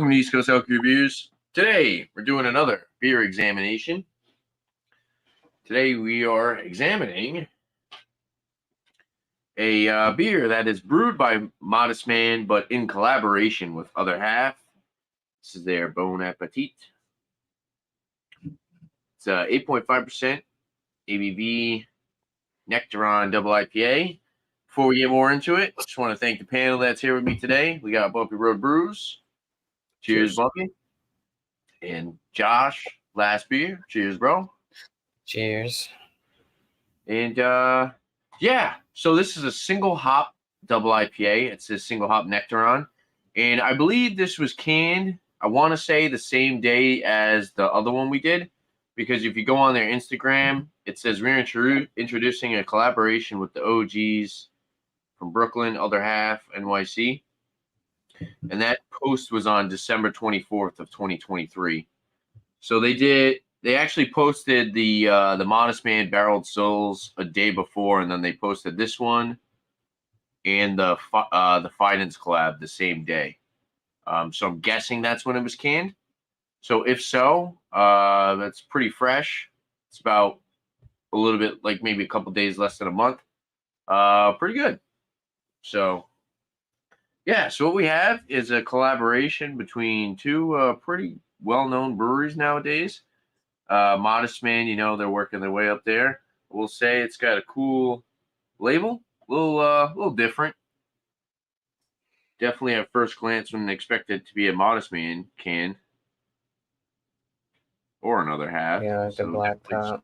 Welcome to East Coast Elk Reviews. Today, we're doing another beer examination. Today, we are examining a beer that is brewed by Modestman, but in collaboration with Other Half. This is their Bon Appètit. It's 8.5% ABV Nectaron Double IPA. Before we get more into it, just want to thank the panel that's here with me today. We got Bumpy Road Brews. Cheers, Bumpy. And Josh, last beer. Cheers, bro. Cheers. And yeah, so this is a single hop double IPA. It's a single hop Nectaron. And I believe this was canned, I want to say the same day as the other one we did. Because if you go on their Instagram, it says we're introducing a collaboration with the OGs from Brooklyn, Other Half, NYC. And that post was on December 24th of 2023. So they actually posted the Modestman Barreled Souls a day before, and then they posted this one and the Fidance collab the same day. So I'm guessing that's when it was canned. So if so, that's pretty fresh. It's about a little bit, like maybe a couple days less than a month. Pretty good. So yeah, so what we have is a collaboration between two pretty well-known breweries nowadays. Modestman, you know, they're working their way up there. We'll say it's got a cool label, a little different. Definitely at first glance wouldn't expect it to be a Modestman can or another half. Yeah, the black top.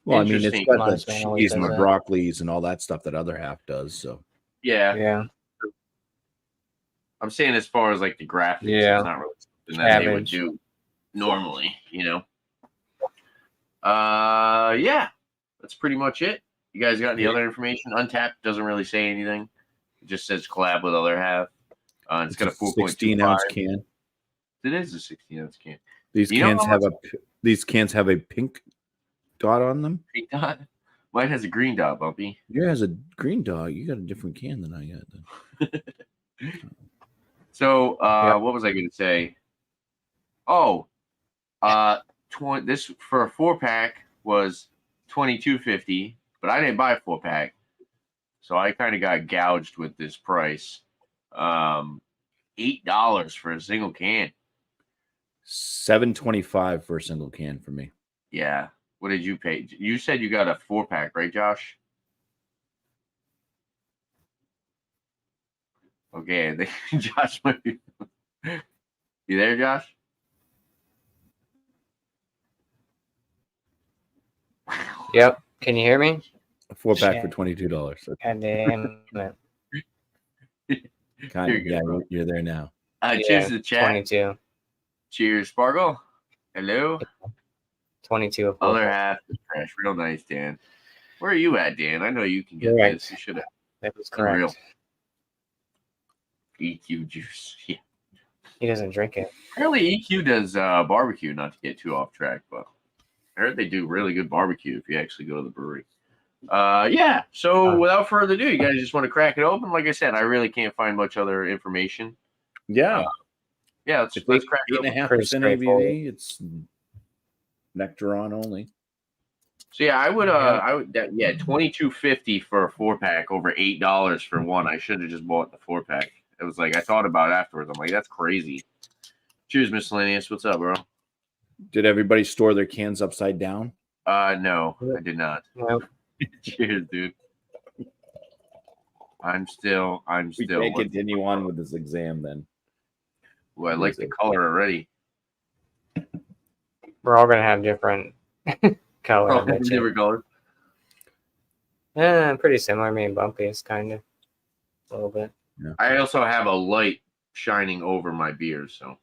Well, I mean, it's got the Modestman always cheese and the does that. broccolis and all that stuff that Other Half does. So Yeah. I'm saying as far as like the graphics, Yeah. it's not really something that they would Cabbage. do normally, you know. Yeah, that's pretty much it. You guys got any other information? Untapped doesn't really say anything. It just says collab with Other Half. It's got a 4.25 16-ounce can. It is a 16-ounce can. These You know cans how have much- these cans have a pink dot on them. Pink dot. Mine has a green dot, Bumpy. Yours has a green dot. You got a different can than I got. Then. So, Yep. what was I going to say? Oh, this for a 4-pack was $22.50, but I didn't buy a 4-pack, so I kind of got gouged with this price. $8 for a single can. $7.25 for a single can for me. Yeah. What did you pay? You said you got a 4-pack, right, Josh? Okay, I think Josh might be. You there, Josh? Yep. Can you hear me? A 4-pack for Shit. $22. God damn it. Kind You're of, good, yeah, bro. you're there now. Cheers to the chat. 22. Cheers, Sparkle. Hello. 22 of Other both. half is fresh. Real nice, Dan. Where are you at, Dan? I know you can get Correct. this. You should have. That was Unreal. correct. EQ juice. Yeah. He doesn't drink it. Apparently EQ does barbecue, not to get too off track, but I heard they do really good barbecue if you actually go to the brewery. Yeah, so without further ado, you guys just want to crack it open? Like I said, I really can't find much other information. Yeah. Yeah, let's crack it open. 8.5% Pretty straightforward. ABV. It's Nectaron only. So yeah, I would $22.50 for a 4-pack over $8 for one. I should have just bought the 4-pack. It was like I thought about it afterwards. I'm like, that's crazy. Cheers, Miscellaneous. What's up, bro? Did everybody store their cans upside down? No, I did not. Nope. Cheers, dude. I'm still. We can't continue on with this exam then. Ooh, I like the color already. We're all going to have different color. I bet you. Different color. Pretty similar. Me and Bumpy is kind of a little bit. I also have a light shining over my beer, so.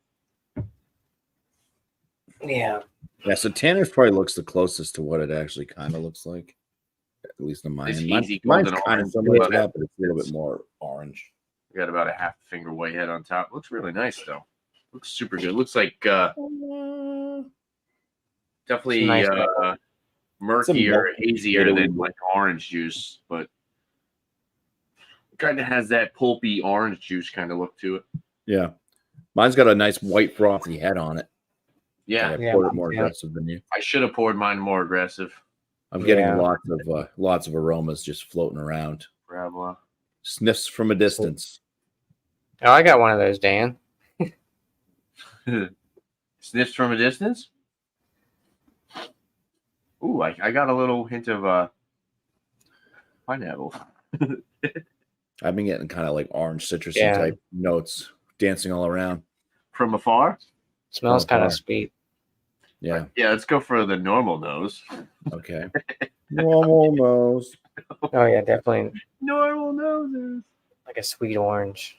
Yeah. Yeah, so Tanner's probably looks the closest to what it actually kind of looks like. At least in mine. It's Mine's hazy kind golden of orange. similar to Yeah. that, but it's a little bit more orange. We got about a half finger whitehead on top. Looks really nice, though. Looks super good. Looks like definitely Nice murkier, hazier Yeah. than like orange juice, but kind of has that pulpy orange juice kind of look to it. Yeah. Mine's got a nice white frothy head on it. Yeah, I Yeah, poured it mine more too. aggressive than you. I should have poured mine more aggressive. I'm getting Yeah. lots of aromas just floating around. Bravo. Sniffs from a distance. Oh, I got one of those, Dan. Sniffs from a distance. Ooh, I got a little hint of pineapple. I've been getting kind of like orange citrusy Yeah. type notes dancing all around. From afar? Smells kind far. of sweet. Yeah. Yeah, let's go for the normal nose. Okay. Normal nose. Oh yeah, definitely Normal noses. like a sweet orange.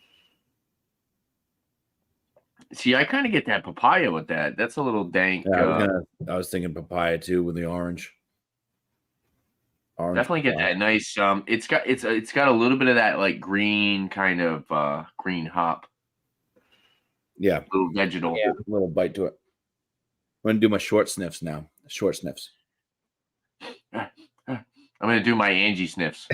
See, I kind of get that papaya with that. That's a little dank. Yeah, I was thinking papaya too with the orange. Orange Definitely get papaya. that nice. It's got a little bit of that like green kind of green hop, Yeah, little vegetal. Yeah. a little bite to it. I'm gonna do my short sniffs now. Short sniffs. I'm gonna do my Angie sniffs.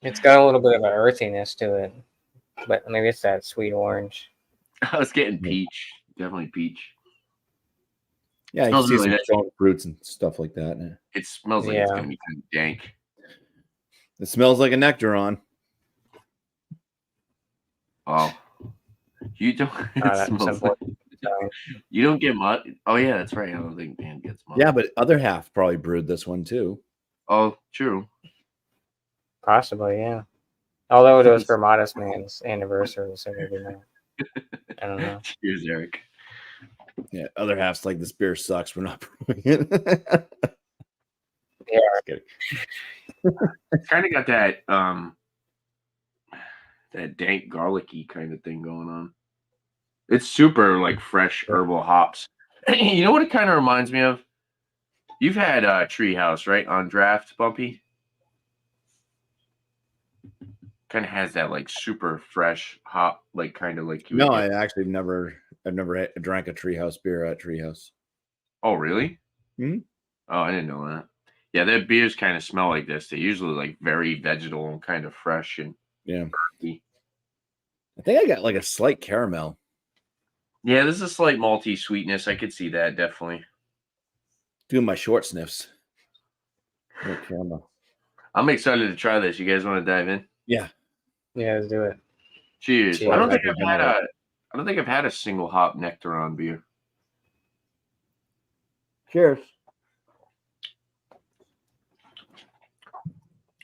It's got a little bit of an earthiness to it, but maybe it's that sweet orange. I was getting peach, definitely peach. Yeah, you Smells see really some nice. strong fruits and stuff like that. Yeah. It smells like it's Yeah. gonna be kind of dank. It smells like a nectaron. Oh, you don't. It That's smells simple. like, you don't get much. Oh yeah, that's right. I don't think Dan gets much. Yeah, but Other Half probably brewed this one too. Oh, true. Possibly, yeah. Although it was for Modestman's anniversary, so maybe not. I don't know. Cheers, Eric. Yeah, Other Half's like, this beer sucks. We're not brewing it. Yeah. Just kidding. It's kind of got that that dank garlicky kind of thing going on. It's super like fresh herbal hops. You know what it kind of reminds me of? You've had Treehouse, right, on draft, Bumpy? Kind of has that like super fresh hop, like kind of like you would No, get- I actually I've never drank a Treehouse beer at Treehouse. Oh, really? Mhm. Oh, I didn't know that. Yeah, their beers kind of smell like this. They're usually like very vegetal and kind of fresh and Yeah. earthy. I think I got like a slight caramel. Yeah, there's a slight malty sweetness. I could see that definitely. Doing my short sniffs. Like caramel. I'm excited to try this. You guys want to dive in? Yeah. Yeah, let's do it. Cheers. Cheers. I don't think Vanilla. I've had a single hop Nectaron beer. Cheers.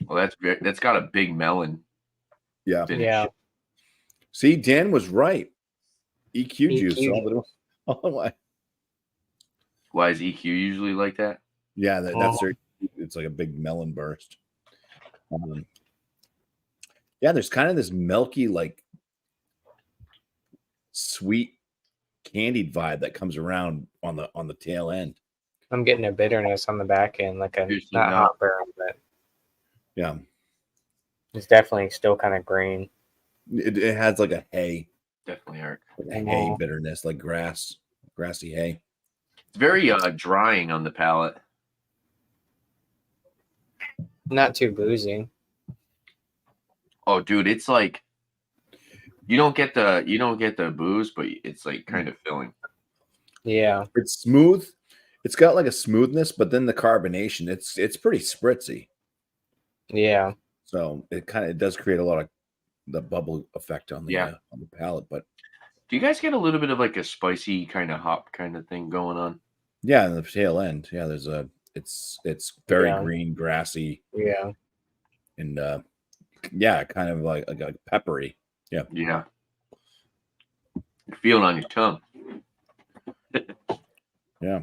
Well, that's got a big melon. Yeah. finish. Yeah. See, Dan was right. EQ juice EQ. all the way. Why is EQ usually like that? Yeah, that's it's like a big melon burst. Yeah, there's kind of this milky, like sweet candied vibe that comes around on the tail end. I'm getting a bitterness on the back end, like a Juicy not nut. hot burn, but Yeah. it's definitely still kind of green. It has like a hay, Definitely, Eric. like a hay bitterness, like grassy hay. It's very drying on the palate. Not too boozy. Oh, dude, it's like you don't get the booze, but it's like kind of filling. Yeah. It's smooth. It's got like a smoothness, but then the carbonation, it's pretty spritzy. Yeah. So it does create a lot of the bubble effect on the Yeah. on the palate. But Do you guys get a little bit of like a spicy kind of hop kind of thing going on? yeah, in the tail end, yeah, there's it's very Yeah. green, grassy, Yeah. and yeah, kind of like peppery. Yeah. Yeah. You feel it on your tongue. Yeah.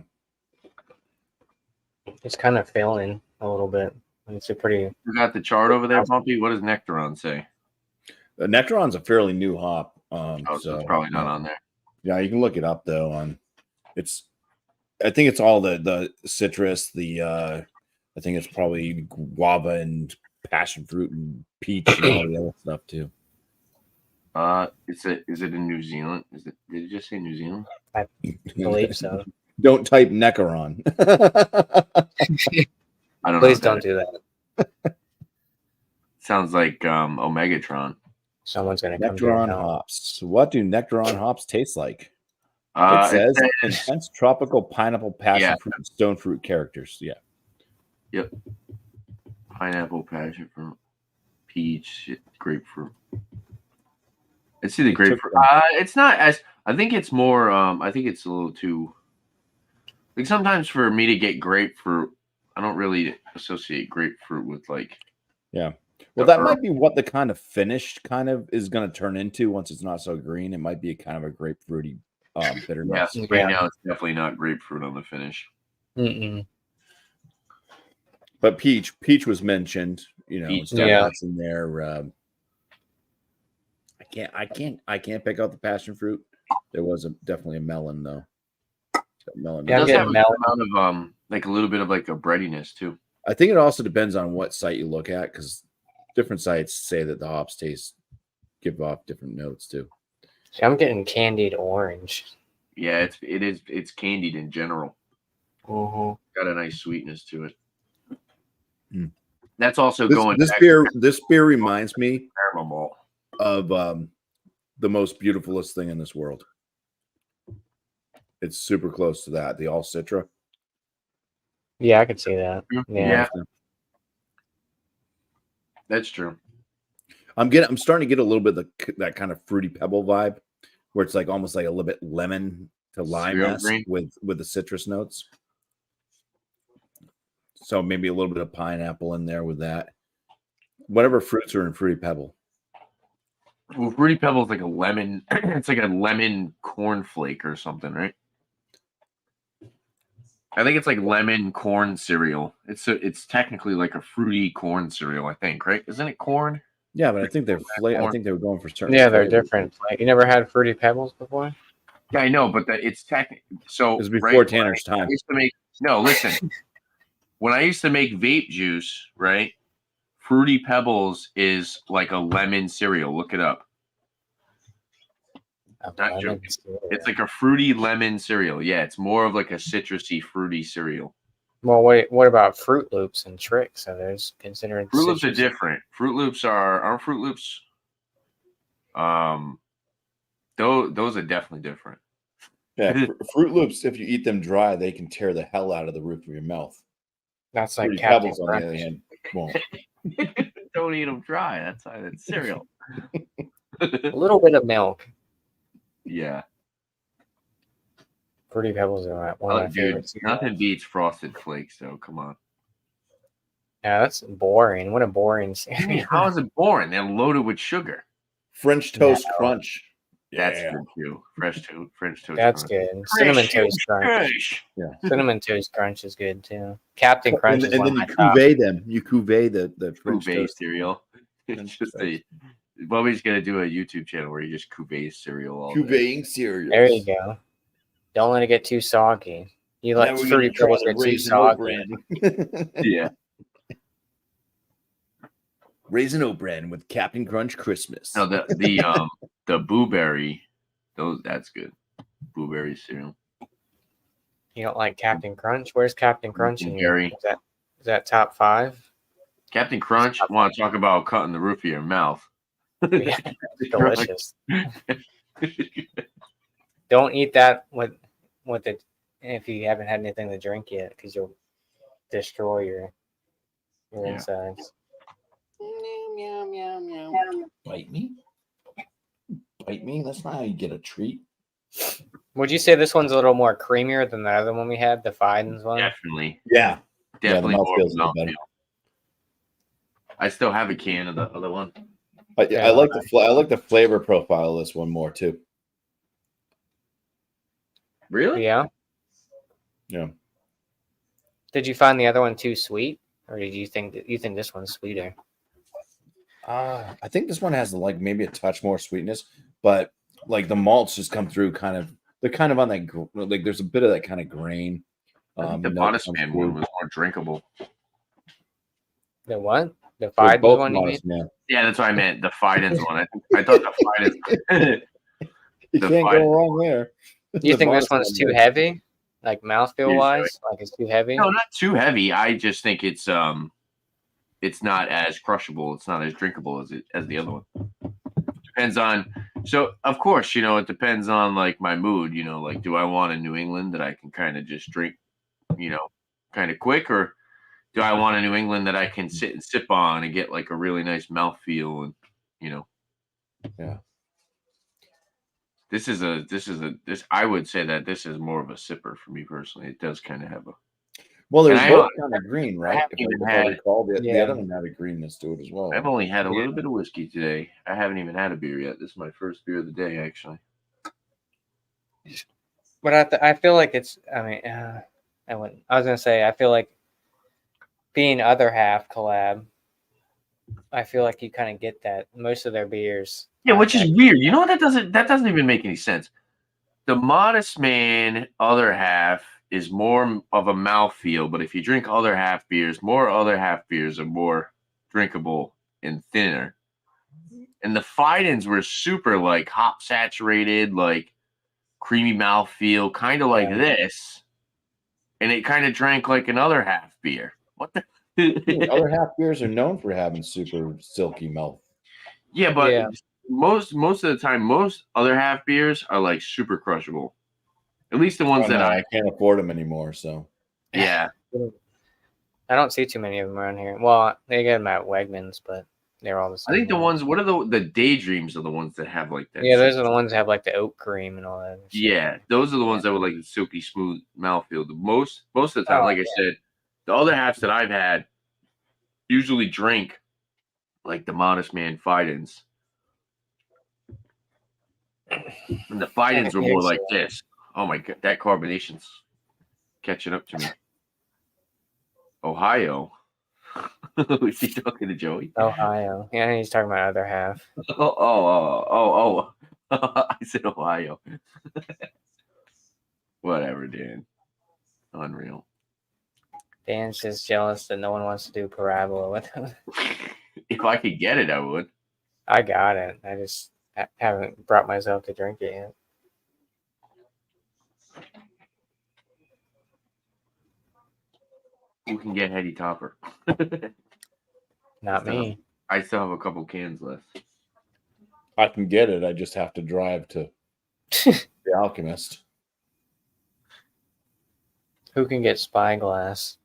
It's kind of filling a little bit. It's a pretty. You got the chart over there, Bumpy? What does Nectaron say? The Nectaron's a fairly new hop. Oh, so it's probably not on there. Yeah, you can look it up though. I think it's all the citrus. I think it's probably guava and passion fruit and peach and all the other stuff too. Is it in New Zealand? Did it just say New Zealand? I believe so. Don't type Nectaron. I don't Please know. don't do that. Sounds like Omegatron. Someone's gonna come to your Nectaron house. hops. What do Nectaron hops taste like? It It says says- intense tropical pineapple, passion Yeah. fruit, and stone fruit characters. Yeah. Yep. Pineapple, passion fruit, peach, grapefruit. It's either It took grapefruit. them- It's not as. I think it's more. I think it's a little too. Like sometimes for me to get grapefruit, I don't really associate grapefruit with like. Yeah. Well, that might be what the kind of finish kind of is going to turn into once it's not so green. It might be a kind of a grapefruity bitterness. Yeah, Yeah. right now it's definitely not grapefruit on the finish. Mm-mm. But peach was mentioned. You know, Peach, stuff yeah. that's in there. I can't pick out the passion fruit. There was definitely a melon though. Melon. Yeah, It I'm does have getting a melon. amount of like a little bit of like a breadiness too. I think it also depends on what site you look at because different sites say that the hops give off different notes too. See, I'm getting candied orange. Yeah, it's candied in general. Mm-hmm. Got a nice sweetness to it. Mm. That's also This going back this beer reminds me to caramel malt. of the most beautifulest thing in this world. It's super close to that. The all Citra. Yeah, I could see that. Yeah, that's true. I'm starting to get a little bit of that kind of fruity pebble vibe, where it's like almost like a little bit lemon to lime with the citrus notes. So maybe a little bit of pineapple in there with that. Whatever fruits are in fruity pebble. Well, fruity pebble is like a lemon. It's like a lemon cornflake or something, right? I think it's like lemon corn cereal. It's technically like a fruity corn cereal, I think, right? Isn't it corn? Yeah, but I think I think they were going for certain. Yeah, they're flavors. different. Like, you never had fruity pebbles before? Yeah, I know, but it's technically so. It was before right, Tanner's I time. used to make listen. When I used to make vape juice, right? Fruity Pebbles is like a lemon cereal. Look it up. Not joking. It's like a fruity lemon cereal. Yeah, it's more of like a citrusy, fruity cereal. Well, wait, what about Fruit Loops and Tricks? Are those considered Fruit Loops are citrus? different. Fruit Loops aren't Fruit Loops. Those are definitely different. Yeah, Fruit Loops. If you eat them dry, they can tear the hell out of the roof of your mouth. That's like Fruity Captain Pebbles, on the other Crunch. hand, won't. Don't eat them dry. That's cereal. A little bit of milk. Yeah. Fruity Pebbles are one of my Dude, favorites. nothing beats Frosted Flakes, though. Come on. Yeah, that's boring. What a boring cereal. How is it boring? They're loaded with sugar. French Toast No. Crunch. That's Yeah. good too. French toast. That's crunch. good. Cinnamon Toast Crunch. Fresh. Cinnamon Toast Crunch is good too. Captain Crunch And is then one of you my top. cuvee them. You cuvee the French Cuvée toast. cereal. It's French just toast. Bobby's gonna do a YouTube channel where you just cuvee cereal all day. Cuveying cereal. There you go. Don't let it get too soggy. You let Fruity Pebbles get too soggy. Yeah. Raisin Oat Bran with Captain Crunch Christmas. No, the the blueberry, that's good. Blueberry cereal. You don't like Captain Crunch? Where's Captain Crunch in your? Blueberry. Is that top 5? Captain Crunch. Want to talk about cutting the roof of your mouth? Yeah, delicious. Don't eat that with the if you haven't had anything to drink yet, because you'll destroy your insides. Meow, meow, meow. Bite me? Bite me? That's not how you get a treat. Would you say this one's a little more creamier than the other one we had, the Fidens one? Definitely. Yeah. Definitely the more mouthfeel's a little mouthfeel. better. I still have a can of the other one. I like the flavor profile of this one more too. Really? Yeah. Yeah. Did you find the other one too sweet, or did you think this one's sweeter? I think this one has like maybe a touch more sweetness, but like the malts just come through they're kind of on that like there's a bit of that kind of grain. I think the Modestman one was more drinkable. The what? The They're Fidens both one, you mean? Modest Man. Yeah, that's what I meant. The Fidens one. I thought the Fidens. You The can't Fidens. go wrong there. You The think this Modest one's Man, too yeah. heavy? Like mouthfeel wise, like it's too heavy. No, not too heavy. I just think it's not as crushable. It's not as drinkable as the other one. Depends on. So of course, it depends on like my mood. Like do I want a New England that I can kind of just drink, kind of quick, or do I want a New England that I can sit and sip on and get like a really nice mouthfeel and Yeah. This I would say that this is more of a sipper for me personally. It does kind of have a. Well, they're And both kind of green, right? haven't even If I had- recall, the Yeah. other one had a greenness to it as well. I've only had a Yeah. little bit of whiskey today. I haven't even had a beer yet. This is my first beer of the day, actually. But I feel like it's. I mean, I was gonna say I feel like being Other Half collab. I feel like you kind of get that most of their beers. Yeah, which is weird. You know what? That doesn't even make any sense. The Modestman Other Half is more of a mouthfeel, but if you drink Other Half beers, more Other Half beers are more drinkable and thinner. And the Fidens were super like hop saturated, like creamy mouthfeel, kind of like this. And it kind of drank like an Other Half beer. What the? Other half beers are known for having super silky mouth. Yeah, but Yeah. most of the time, most Other Half beers are like super crushable. At least the ones that I can't afford them anymore. So yeah. I don't see too many of them around here. Well, they get them at Wegmans, but they're all the I same. think the ones. What are the daydreams are the ones that have like that. Yeah, those are the ones that have like the oat cream and all that. Shit. Yeah, those are the ones that would like the silky smooth mouthfeel. The most of the time, like I said, the Other Halves that I've had usually drink like the Modestman Fidens. And the Fidens were more like this. Oh my god, that carbonation's catching up to me. Ohio. Is he talking to Joey? Ohio. Yeah, he's talking about Other Half. Oh. I said Ohio. Whatever, Dan. Unreal. Dan's just jealous that no one wants to do parabola with him. If I could get it, I would. I got it. I just haven't brought myself to drink it yet. Who can get Heady Topper? Not me. I still have a couple cans left. I can get it. I just have to drive to the Alchemist. Who can get Spyglass?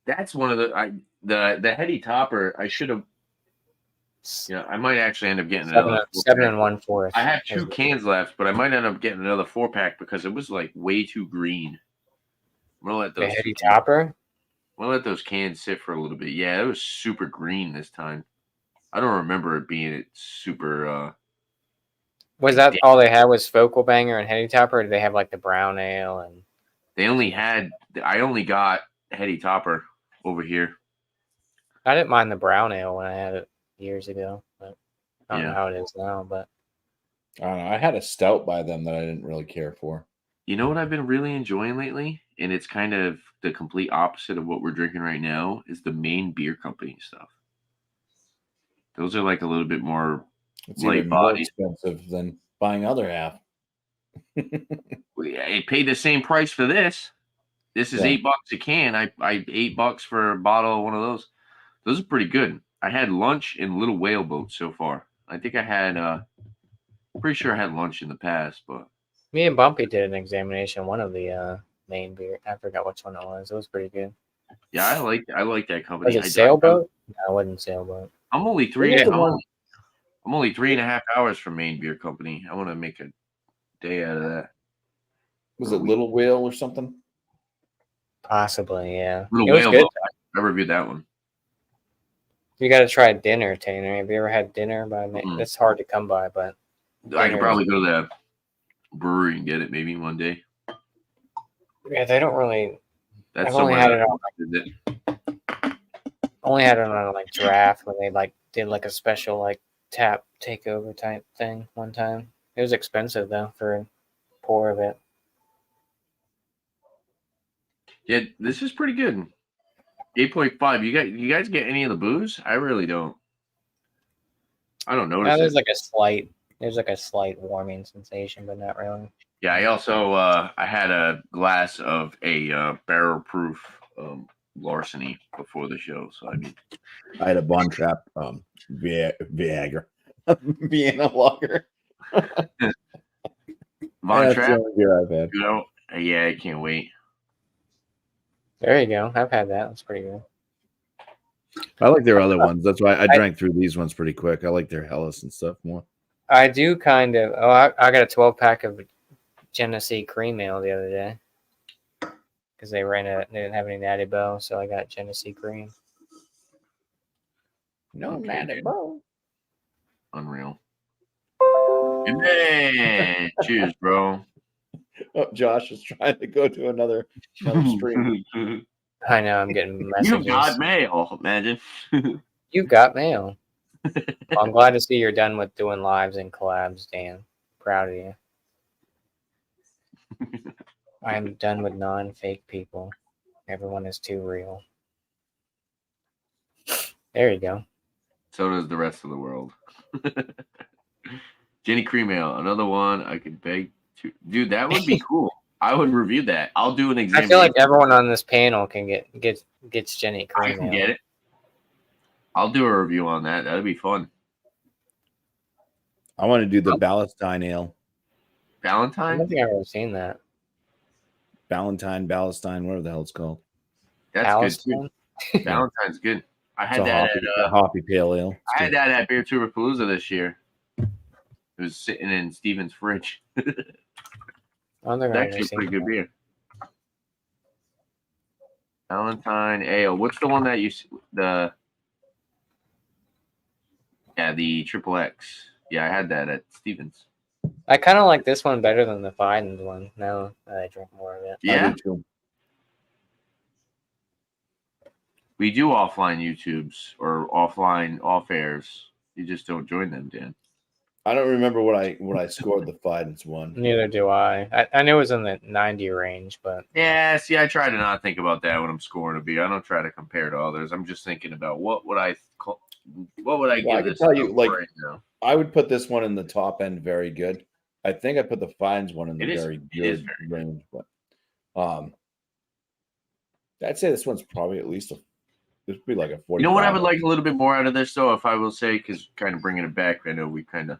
That's one of the Heady Topper. I should have. I might actually end up getting another 7 1/4. I have 2 cans left, but I might end up getting another 4-pack because it was like way too green. I'm gonna let The those Heady Topper? I'm gonna let those cans sit for a little bit. Yeah, it was super green this time. I don't remember it being super. Was that all they had was Focal Banger and Heady Topper, or did they have like the brown ale and They only had. I only got Heady Topper over here. I didn't mind the brown ale when I had it years ago, but I don't Yeah. know how it is now, but I don't know. I had a stout by them that I didn't really care for. You know what I've been really enjoying lately, and it's kind of the complete opposite of what we're drinking right now. Is the Maine Beer Company stuff. Those are like a little bit more It's light even more body. expensive than buying Other Half. I paid the same price for this. This is Yeah. $8 a can. I $8 for a bottle of one of those. Those are pretty good. I had lunch in Little Whale Boat so far. I think I had pretty sure I had lunch in the past, but me and Bumpy did an examination of one of the Maine beer. I forgot which one it was. It was pretty good. yeah, I like that company. Was it Sailboat? No, it wasn't Sailboat. I'm only I'm only 3.5 hours from Maine Beer Company. I want to make a day out of that. Was it Little Whale or something? Possibly, yeah. Little it was Whale good. Boat. I reviewed that one. You got to try dinner, Tanner. Have you ever had dinner by Maine? Mm-mm. It's hard to come by, but I could probably go to the brewery and get it maybe one day. yeah, they don't really. That's I've only somewhere had that it on I visit. only had it on like draft when they like did like a special like tap takeover type thing one time. It was expensive though for a pour of it. Yeah, this is pretty good. 8.5. You guys get any of the booze? I really don't. I don't notice Now, it. there's like a slight warming sensation, but not really. Yeah, I also I had a glass of a barrel proof larceny before the show. So I mean, I had a Von Trap Viagra. Vienna lager. Von That's the Trapp, only beer I've had. you know, yeah, I can't wait. There you go. I've had that. That's pretty good. I like their other ones. That's why I drank through these ones pretty quick. I like their Hellas and stuff more. I do kind of. Oh, I got a 12-pack of Genesee cream ale the other day because they didn't have any Natty Bow, so I got Genesee cream. No, Okay, Natty dude. Bow. Unreal. Man, cheers, bro. Oh, Josh is trying to go to another stream. I know I'm getting You messages. got mail, imagine. You've got mail. Well, I'm glad to see you're done with doing lives and collabs, Dan. Proud of you. I'm done with non-fake people. Everyone is too real. There you go. So does the rest of the world. Jenny Cream Ale, another one I could beg to. Dude, that would be cool. I would review that. I'll do an I example. feel like everyone on this panel can gets Jenny I cream can ale. get it. I'll do a review on that. That'd be fun. I want to do the Ballastine Ale. I Valentine? don't think I've ever seen that. Ballantine, whatever the hell it's called. That's Palestine? good too. Valentine's good. I It's had a that hoppy pale ale. It's I had good. that at Beer Tourpalooza this year. It was sitting in Steven's fridge. I don't think It's I've ever actually a seen pretty good that. beer. Valentine Ale. What's the one that the Triple X? Yeah, I had that at Steven's. I kind of like this one better than the Fidens one now that I drink more of it. Yeah, I do too. we do offline YouTubes or offline off airs. You just don't join them, Dan. I don't remember what I scored the Fidens one. Neither do I. I knew it was in the 90 range, but Yeah, see, I try to not think about that when I'm scoring a beer. I don't try to compare to others. I'm just thinking about what would I Well, I give can this tell you, number like, right now. I would put this one in the top end, very good. I think I put the Fidens one in the It is- very it is good very range, but I'd say this one's probably at least this would be like a 45. You know what I would like a little bit more out of this, though, if I will say, because kind of bringing it back, I know we kind of.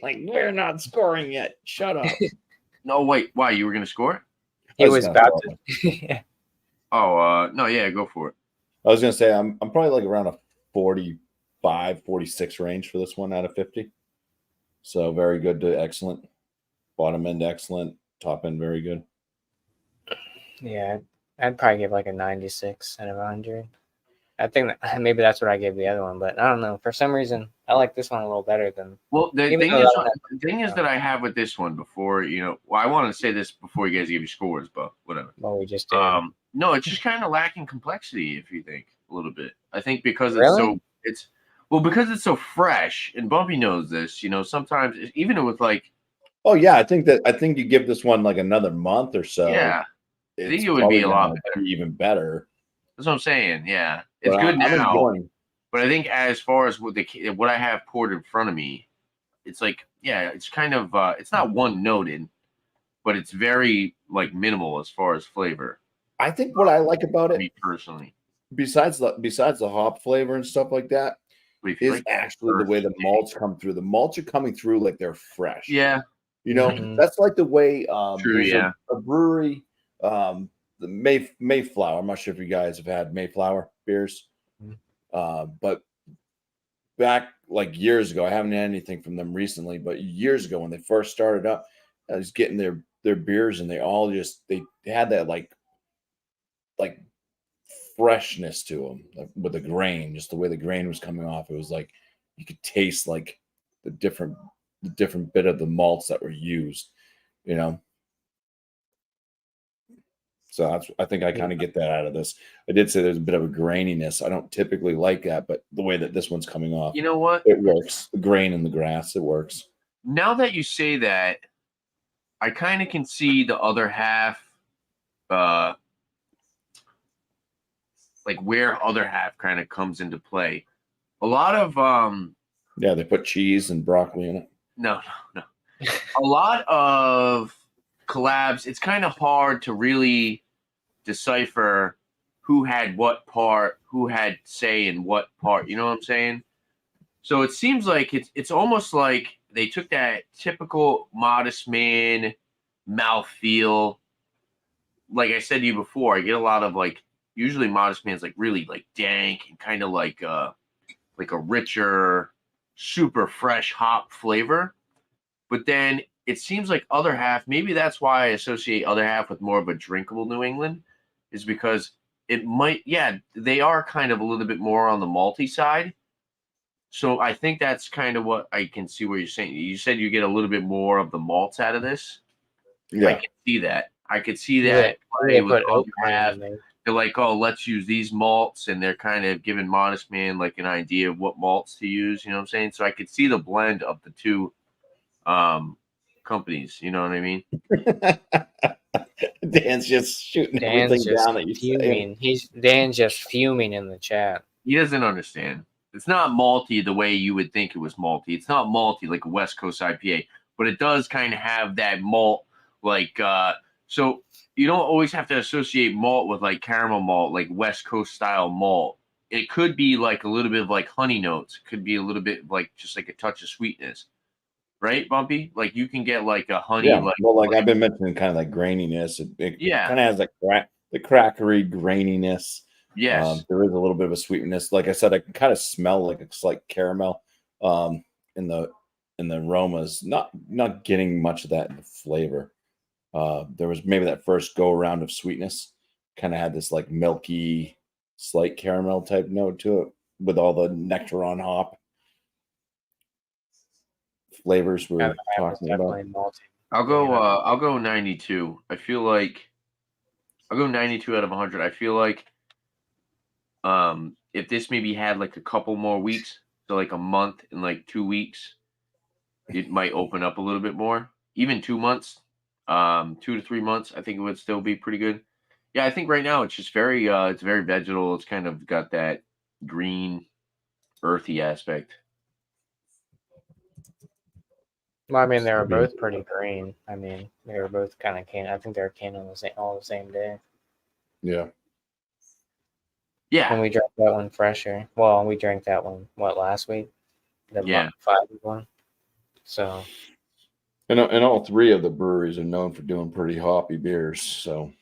Like, we're not scoring yet. Shut up. No, wait, why? You were going to score it? he was gonna about throw to. Oh, no, yeah, go for it. I was gonna say I'm probably like around a 45, 46 range for this one out of 50. So very good to excellent. Bottom end excellent. Top end very good. Yeah, I'd probably give like a 96 out of 100. I think that maybe that's what I gave the other one, but I don't know. For some reason, I like this one a little better than. Well, the Even thing though is, that one that I have with this one before, well, I want to say this before you guys give your scores, but whatever. Well, we just did. No, it's just kind of lacking complexity, if you think a little bit. I think because Really? because it's so fresh, and Bumpy knows this. Sometimes even with like, Oh yeah, I think you give this one like another month or so. yeah, it's think it would be probably a lot gonna better. be even better. That's what I'm saying. Yeah, it's But good I'm now. enjoying. But I think as far as what I have poured in front of me, it's like, yeah, it's kind of it's not one noted, but it's very like minimal as far as flavor. I think what I like about it, Me personally, besides the hop flavor and stuff like that, is actually the way the malts come through. The malts are coming through like they're fresh. Yeah, that's like the way true. there's Yeah, a brewery, the Mayflower. I'm not sure if you guys have had Mayflower beers, but back like years ago, I haven't had anything from them recently, but years ago when they first started up, I was getting their beers and they all they had that like freshness to them, like with the grain, just the way the grain was coming off. It was like you could taste like the different bit of the malts that were used, So I think I kind of get that out of this. I did say there's a bit of a graininess. I don't typically like that, but the way that this one's coming off, you know what? It works. The grain in the grass, it works. Now that you say that, I kind of can see the other half, like where other half kind of comes into play. A lot of yeah, they put cheese and broccoli in it. no. a lot of collabs, it's kind of hard to really decipher who had what part, who had say in what part. You know what I'm saying? So it seems like it's almost like they took that typical Modest Man mouthfeel. Like I said to you before, I get a lot of like usually Modest Man's like really like dank and kind of like a richer, super fresh hop flavor. But then it seems like Other Half, maybe that's why I associate Other Half with more of a drinkable New England, is because it might, yeah, they are kind of a little bit more on the malty side. So I think that's kind of what I can see where you're saying. You said you get a little bit more of the malts out of this. I Yeah. can see that. I could see You that play would with put Other oat cream Half. in there. They're like, oh, let's use these malts, and they're kind of giving Modest Man like an idea of what malts to use. You know what I'm saying? So I could see the blend of the two companies. You know what I mean? Dan's just shooting Dan's everything just down that you say. fuming. Dan's just fuming in the chat. He doesn't understand. It's not malty the way you would think it was malty. It's not malty like a West Coast IPA, but it does kind of have that malt like so you don't always have to associate malt with like caramel malt, like West Coast style malt. It could be like a little bit of like honey notes. It could be a little bit like just like a touch of sweetness. Right, Bumpy? Like you can get like a honey Yeah. Well, like I've been mentioning, kind of like graininess. It yeah. kind of has the crackery graininess. Yes. There is a little bit of a sweetness. Like I said, I can kind of smell like a slight caramel in the aromas. Not getting much of that in the flavor. There was maybe that first go around of sweetness. Kind of had this like milky, slight caramel type note to it with all the nectar on hop flavors we were talking about. Malty. I'll go 92. I feel like I'll go 92 out of 100. I feel like if this maybe had like a couple more weeks, so like a month and like 2 weeks, it might open up a little bit more. Even 2 months, 2 to 3 months, I think it would still be pretty good. Yeah, I think right now it's just it's very vegetal. It's kind of got that green, earthy aspect. Well, I mean, they were both pretty green. I mean, they were both kind of canned. I think they were canned on all the same day. Yeah. Yeah. And we drank that one fresher. Well, we drank that one, last week? The Yeah. 5 one. So. And all three of the breweries are known for doing pretty hoppy beers. So.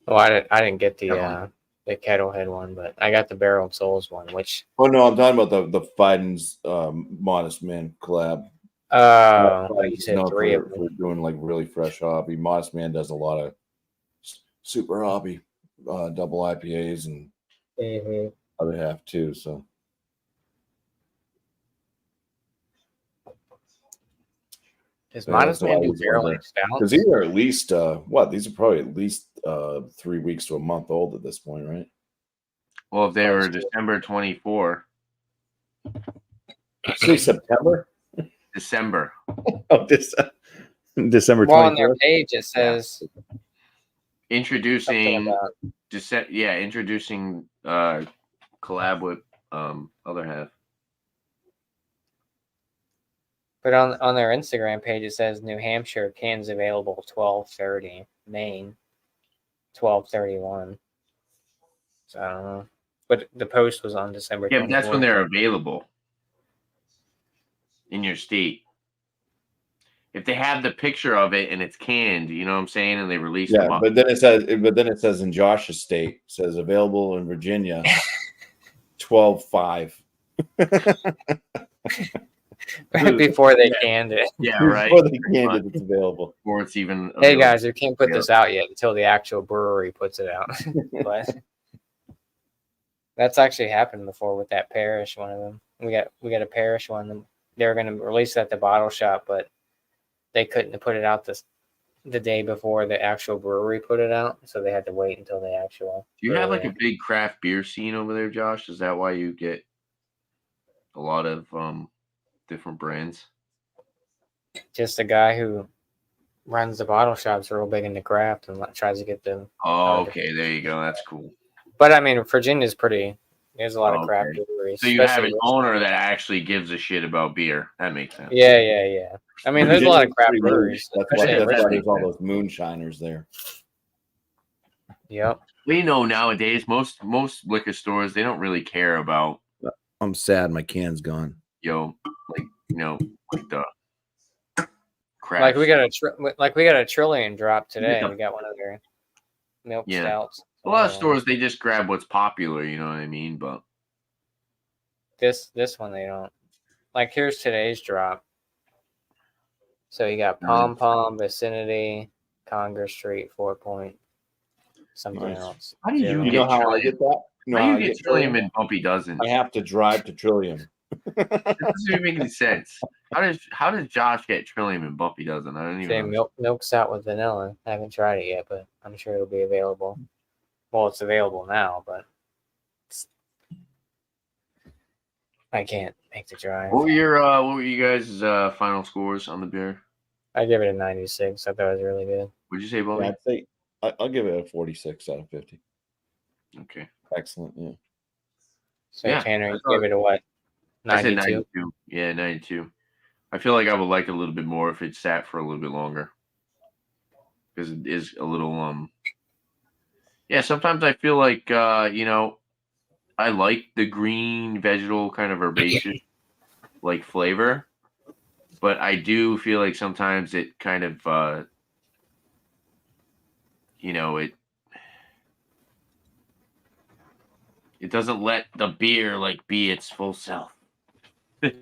Well, I didn't get the Kettlehead one, but I got the Barreled Souls one, which. Oh no, I'm talking about the Fiden's Modest Man collab. You said 3 of them. For doing like really fresh hoppy. Modest Man does a lot of super hoppy double IPAs and Other Half too. So. Does Modest Man do barrel aged stouts? Because these are at least these are probably at least 3 weeks to a month old at this point, right? Well, if they were December 24. Say September? December. Oh, December 24th. Well, on their page it says introducing collab with Other Half. But on their Instagram page, it says New Hampshire cans available 12/30, Maine 12/31. So I don't know. But the post was on December 24th. Yeah, but that's when they're available in your state. If they have the picture of it and it's canned, you know what I'm saying, and they release them. Yeah, but then it says in Josh's state, it says available in Virginia 12/5. Before they canned it. Yeah, right. Before they canned it, it's available. Before it's even available. Hey guys, we can't put this out yet until the actual brewery puts it out. But that's actually happened before with that Parish one of them. We got a Parish one. They were going to release it at the bottle shop, but they couldn't put it out the day before the actual brewery put it out, so they had to wait until the actual. Do you have like a big craft beer scene over there, Josh? Is that why you get a lot of different brands? Just a guy who runs the bottle shop's real big into craft and tries to get them. Oh, okay, there you go. That's cool. But I mean, Virginia's pretty There's a lot of craft Okay. breweries. So you have especially an owner that actually gives a shit about beer. That makes sense. Yeah. I mean, there's a lot of craft Pretty breweries. That's especially in why Richmond. there's all those moonshiners there. Yep. We know nowadays most liquor stores, they don't really care about I'm sad my can's gone. like the craft. Like we got a Trillion drop today. the- We got one of their milk Yeah. stouts. A lot of stores, they just grab what's popular, you know what I mean? But This one they don't. Like here's today's drop. So you got Pom Pom, Vicinity, Congress Street, 4 Point, something Nice. else. how did you You know how I get that? You know how how you I get Trillium and Bumpy doesn't? I have to drive to Trillium. That doesn't even make any sense. How does Josh get Trillium and Bumpy doesn't? I don't even Say know. milk stout with vanilla. I haven't tried it yet, but I'm sure it'll be available. Well, it's available now, but I can't make the drive. What were you guys' final scores on the beer? I give it a 96. I thought it was really good. What'd you say, Bumpy? Yeah, I'd say I'll give it a 46 out of 50. Okay. Excellent. Yeah. So Yeah, Tanner, I you thought- give it a what? I said 92. 92. Yeah, 92. I feel like I would like it a little bit more if it sat for a little bit longer. Because it is a little yeah, sometimes I feel like I like the green vegetal kind of herbaceous like flavor, but I do feel like sometimes it kind of it doesn't let the beer like be its full self. I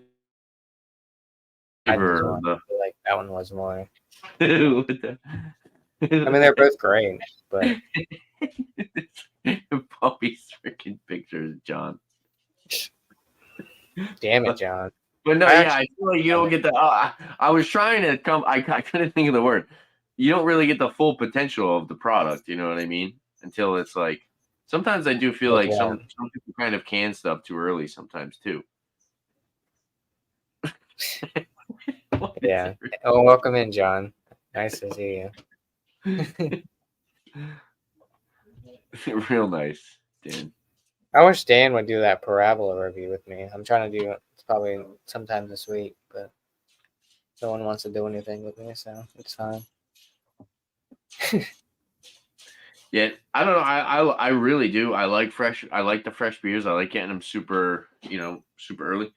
Flavor of feel like that one was more. what the- I mean, they're both great, but Puppy's freaking pictures, John. damn it, John. But no, yeah, I feel like you don't get the. I was trying to come. I couldn't think of the word. You don't really get the full potential of the product. You know what I mean? Until it's like. Sometimes I do feel like some people kind of can stuff too early. Sometimes too. Yeah. Oh, welcome in, John. Nice to see you. Real nice, Dan. I wish Dan would do that parabola review with me. I'm trying to do it. It's probably sometime this week, but no one wants to do anything with me, so it's fine. Yeah, I don't know. I really do. I like fresh. I like the fresh beers. I like getting them super early.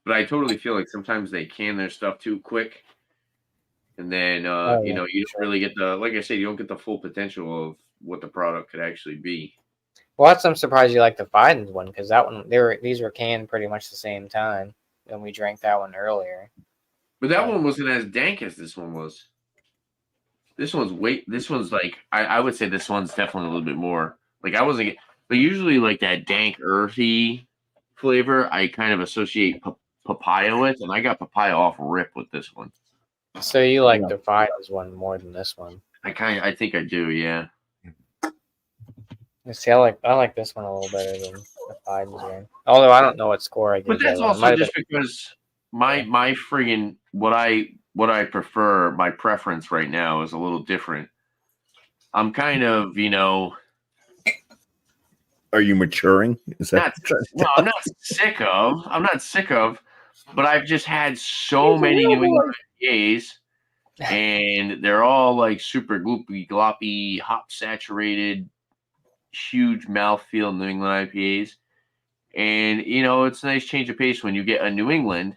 But I totally feel like sometimes they can their stuff too quick, and then you don't really get the, like I said, you don't get the full potential of what the product could actually be. Well, I'm surprised you like the Fidens one, because that one these were canned pretty much the same time, and we drank that one earlier. But that one wasn't as dank as this one was. This one's like I would say this one's definitely a little bit more like I wasn't. But usually like that dank earthy flavor, I kind of associate papaya with, and I got papaya off rip with this one. So you like the Fidens one more than this one? I think I do, yeah. See, I like this one a little better than the Fidens one. Although I don't know what score I give. But that's also just because my friggin' what I prefer, my preference right now is a little different. I'm kind of, Are you maturing? Is that no, I'm not sick of. I'm not sick of, but I've just had so many New England IPAs, and they're all like super gloopy, gloppy, hop saturated, huge mouthfeel New England IPAs. And it's a nice change of pace when you get a New England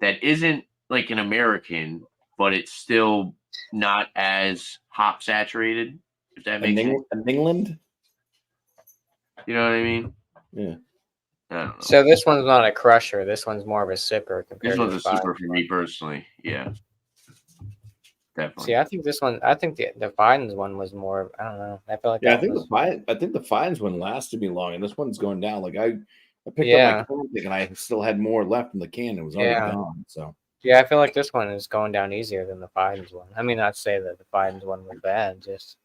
that isn't like an American, but it's still not as hop saturated. If that makes sense. An England? You know what I mean? Yeah. I don't know. So this one's not a crusher. This one's more of a sipper compared This to one's the a super Fidens for me personally. Yeah. Definitely. See, I think the Fidens one was more. I don't know. I feel like I think the Fidens one lasted me long, and this one's going down. Like I picked up my can and I still had more left in the can. It was already gone. So yeah, I feel like this one is going down easier than the Fidens one. I mean, not to say that the Fidens one was bad. Just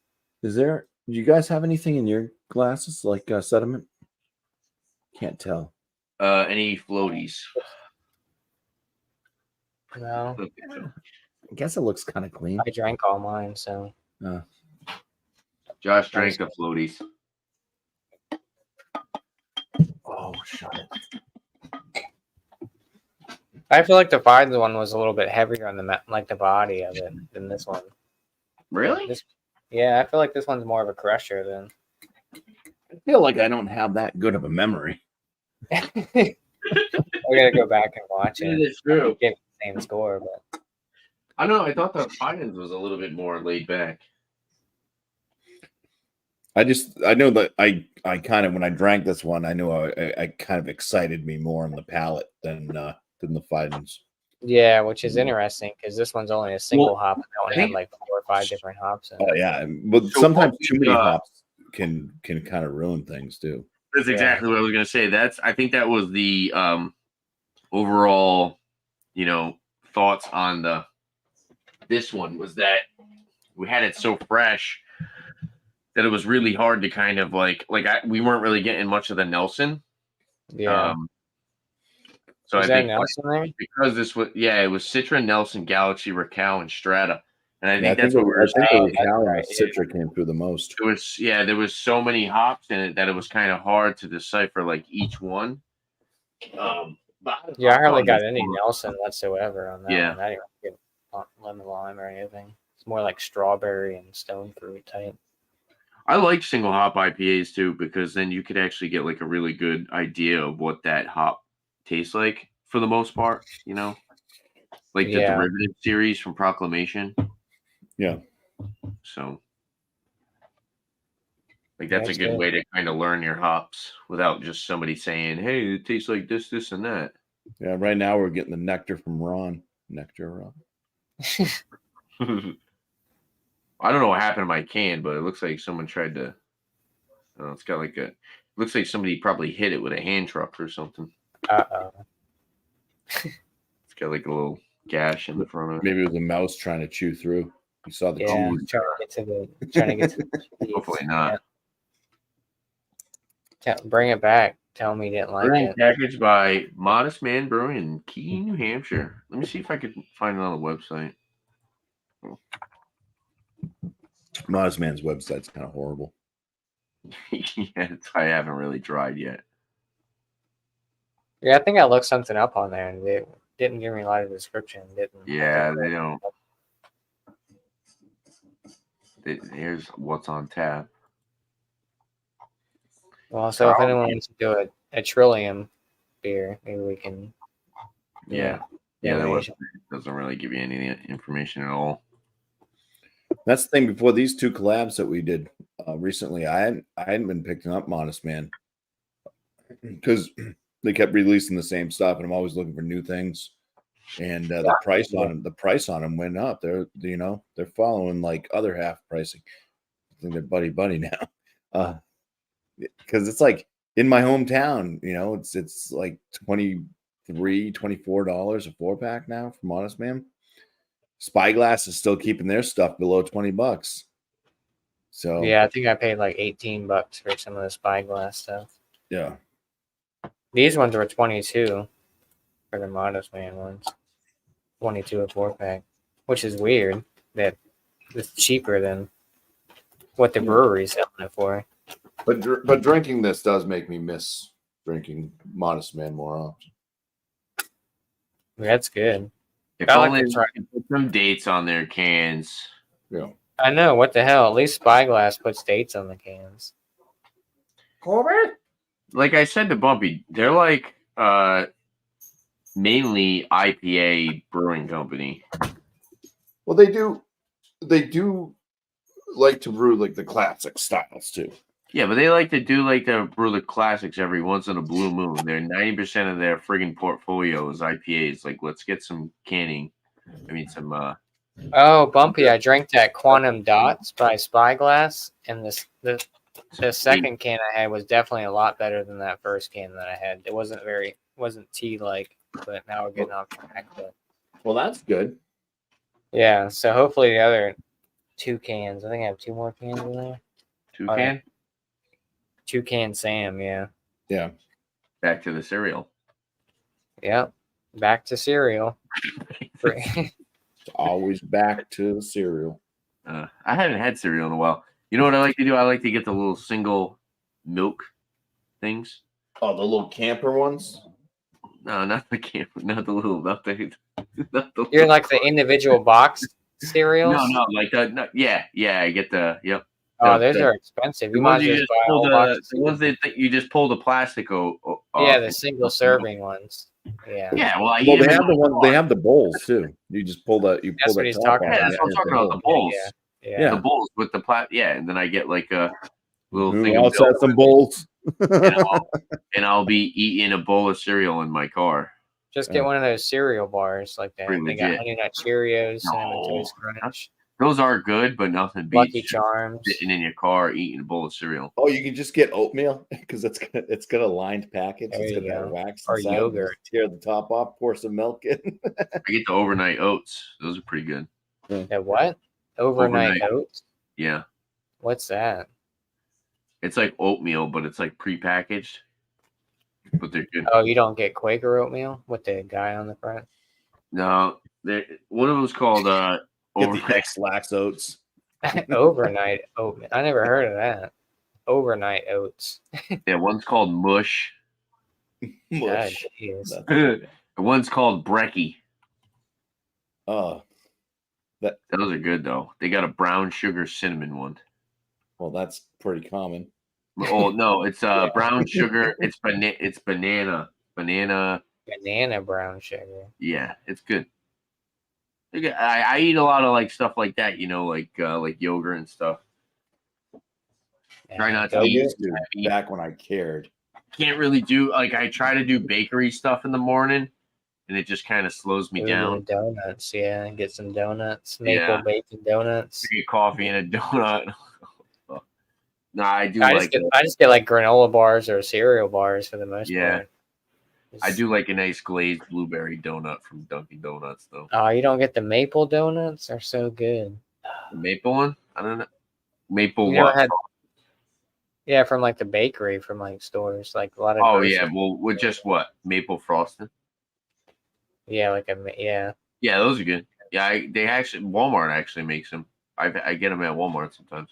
do you guys have anything in your glasses like sediment? Can't tell. Any floaties? no. I guess it looks kind of clean. I drank all mine, so Josh drank the floaties. I feel like the Biden one was a little bit heavier on the body of it than this one. Really? Yeah, I feel like this one's more of a crusher than. I feel like I don't have that good of a memory. I gotta go back and watch it. It's true. Give it the same score, but I don't know. I thought the Finance was a little bit more laid back. I know that I kind of, when I drank this one, I knew I kind of excited me more on the palate than the Fidens. yeah, which is interesting because this one's only a single hop, and that one had like 4 or 5 different hops in it. Oh yeah, but So sometimes too many hops can kind of ruin things too. That's exactly what I was going to say. I think that was the overall, thoughts on this one was that we had it so fresh that it was really hard to kind of we weren't really getting much of the Nelson. Yeah. So was I that think Nelson there? because this was it was Citra, Nelson, Galaxy, Raquel, and Strata, and I think that's the what we were saying. Raquel and Citra came through the most. There was so many hops in it that it was kind of hard to decipher each one. Yeah, I hardly got any Nelson whatsoever on that Yeah. one. I didn't get lemon lime or anything. It's more like strawberry and stone fruit type. I like single hop IPAs too, because then you could actually get a really good idea of what that hop tastes like for the most part, the derivative series from Proclamation. Yeah. So that's a good way to kind of learn your hops without just somebody saying, hey, it tastes like this, this, and that. Yeah, right now we're getting the nectar from Ron. Nectar Ron. I don't know what happened to my can, but it looks like someone tried to. It's got looks like somebody probably hit it with a hand truck or something. Uh-oh. It's got a little gash in the front of it. Maybe it was a mouse trying to chew through. You saw the cheese. Trying to get to the cheese. Hopefully not. Bring it back. Tell me you didn't like it. Packaged by Modestman Brewing in Keene, New Hampshire. Let me see if I could find it on the website. Modestman's website's kind of horrible. Yeah, I haven't really tried yet. Yeah, I think I looked something up on there and they didn't give me a lot of description. Yeah, they don't. Here's what's on tap. Well, so if anyone wants to do a Trillium beer, maybe we can. Yeah, that website doesn't really give you any information at all. That's the thing. Before these 2 collabs that we did recently, I hadn't been picking up Modest Man because they kept releasing the same stuff, and I'm always looking for new things. And the price on them went up. They're following Other Half pricing. I think they're buddy now, because it's in my hometown. It's like $23, $24 a 4-pack now from Modest Man. Spyglass is still keeping their stuff below $20. So yeah, I think I paid like $18 for some of the Spyglass stuff. Yeah, these ones were 22 for the Modest Man ones. 22 a 4-pack, which is weird that it's cheaper than what the brewery's selling it for. But drinking this does make me miss drinking Modest Man more often. That's good. If only they can put some dates on their cans. Yeah. I know. What the hell? At least Spyglass puts dates on the cans. Corbett? Like I said to Bumpy, they're mainly IPA brewing company. Well, they do like to brew the classic styles too. Yeah, but they like to do the brew the classics every once in a blue moon. They're 90% of their friggin' portfolio is IPAs. Let's get some canning. I mean, some. Oh, Bumpy! I drank that Quantum Dots by Spyglass, and the second can I had was definitely a lot better than that first can that I had. It wasn't tea like, but now we're getting off track. But well, that's good. Yeah, so hopefully the other 2 cans. I think I have 2 more cans in there. 2 can. 2 can Sam, yeah. Yeah. Back to the cereal. Yep. Back to cereal. It's always back to the cereal. I haven't had cereal in a while. You know what I like to do? I like to get the little single milk things. Oh, the little camper ones. No, not the camper, not the little, not the. Not the You're like the individual box cereals. no, like that. No, yeah, I get the yep. Oh, those are expensive. The You might ones as you well just just buy a pull whole box. the ones that you just pull the plastic off. Yeah, the single serving ones. Yeah. Yeah, well, I Well, eat them they in have the my one. They car. have the bowls too. You just pull that. You pull That's what that he's top talking off. Yeah, about. that's what I'm talking about. The Yeah, bowls. yeah. The bowls with the yeah, and then I get like a little Who thing of else milk, has some bowls? and I'll be eating a bowl of cereal in my car. Just get one of those cereal bars like that. Pretty They got legit. Honey Nut Cheerios, Cinnamon No, Toast Crunch, those are good, but nothing beats Lucky just Charms. sitting in your car eating a bowl of cereal. Oh, you can just get oatmeal because it's got a lined package. There It's you got that go. wax Or inside. yogurt. Just tear the top off, pour some milk in. I get the overnight oats. Those are pretty good. The what? Overnight oats? Yeah, What's that? it's like oatmeal, but it's like prepackaged. But they're good. Oh, you don't get Quaker oatmeal with the guy on the front? No, one of them's called Get the overnight. X-Lax oats. Overnight oatmeal. I never heard of that. Overnight oats. Yeah, one's called mush. Mush. Jeez. One's called brekkie. Oh, Those are good though. They got a brown sugar cinnamon one. well, that's pretty common. Oh no, it's brown sugar. It's banana. Banana brown sugar. Yeah, it's good. I eat a lot of like stuff like that, like yogurt and stuff. Try not to I eat. used to back when I cared. Can't really do I try to do bakery stuff in the morning, and it just kind of slows me down. Donuts, yeah. Get some donuts. Maple Yeah. bacon donuts. Drink coffee and a donut. No, I do I just get like granola bars or cereal bars for the most part. I do like a nice glazed blueberry donut from Dunkin' Donuts though. Oh, you don't get the maple donuts? They're so good. The maple one? I don't know. Maple You never what? had- Yeah, from like the bakery, from like stores, like a lot of. Oh grocery- yeah, well with just what? Maple frosting? Yeah, yeah. Yeah, those are good. Yeah, Walmart actually makes them. I get them at Walmart sometimes.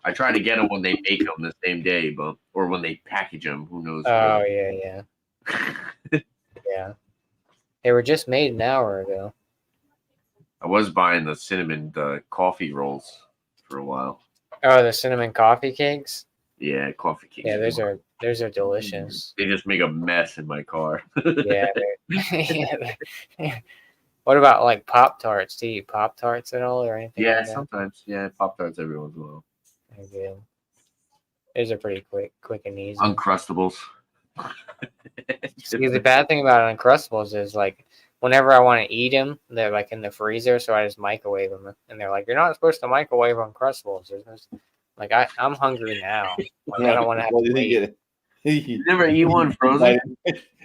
I try to get them when they make them the same day, or when they package them. Who knows? Oh yeah. Yeah. They were just made an hour ago. I was buying the cinnamon coffee rolls for a while. Oh, the cinnamon coffee cakes. Yeah, coffee cakes. Yeah, those are delicious. They just make a mess in my car. Yeah. What about like Pop-Tarts? Do you eat Pop-Tarts at all or anything? Yeah, like that? sometimes. Yeah, Pop-Tarts every once in a while. They're good. Those are pretty quick and easy. Uncrustables. See, the bad thing about Uncrustables is like whenever I want to eat them, they're like in the freezer, so I just microwave them. And they're like, "You're not supposed to microwave Uncrustables." Like I'm hungry now. Like, I don't want to have to wait. You never eat one frozen?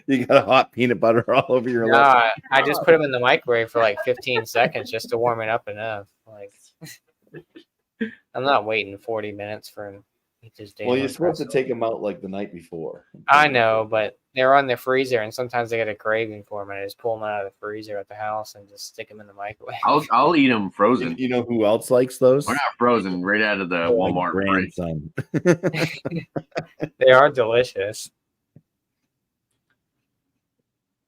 You got a hot peanut butter all over your No, lip. I just put them in the microwave for like 15 seconds just to warm it up enough. Like I'm not waiting 40 minutes for this damn. Well, you're supposed to Uncrustable. take them out like the night before. I know, but they're on the freezer, and sometimes I get a craving for them, and I just pull them out of the freezer at the house and just stick them in the microwave. I'll eat them frozen. You know who else likes those? We're not frozen, right out of the Walmart fridge. grandson. They are delicious.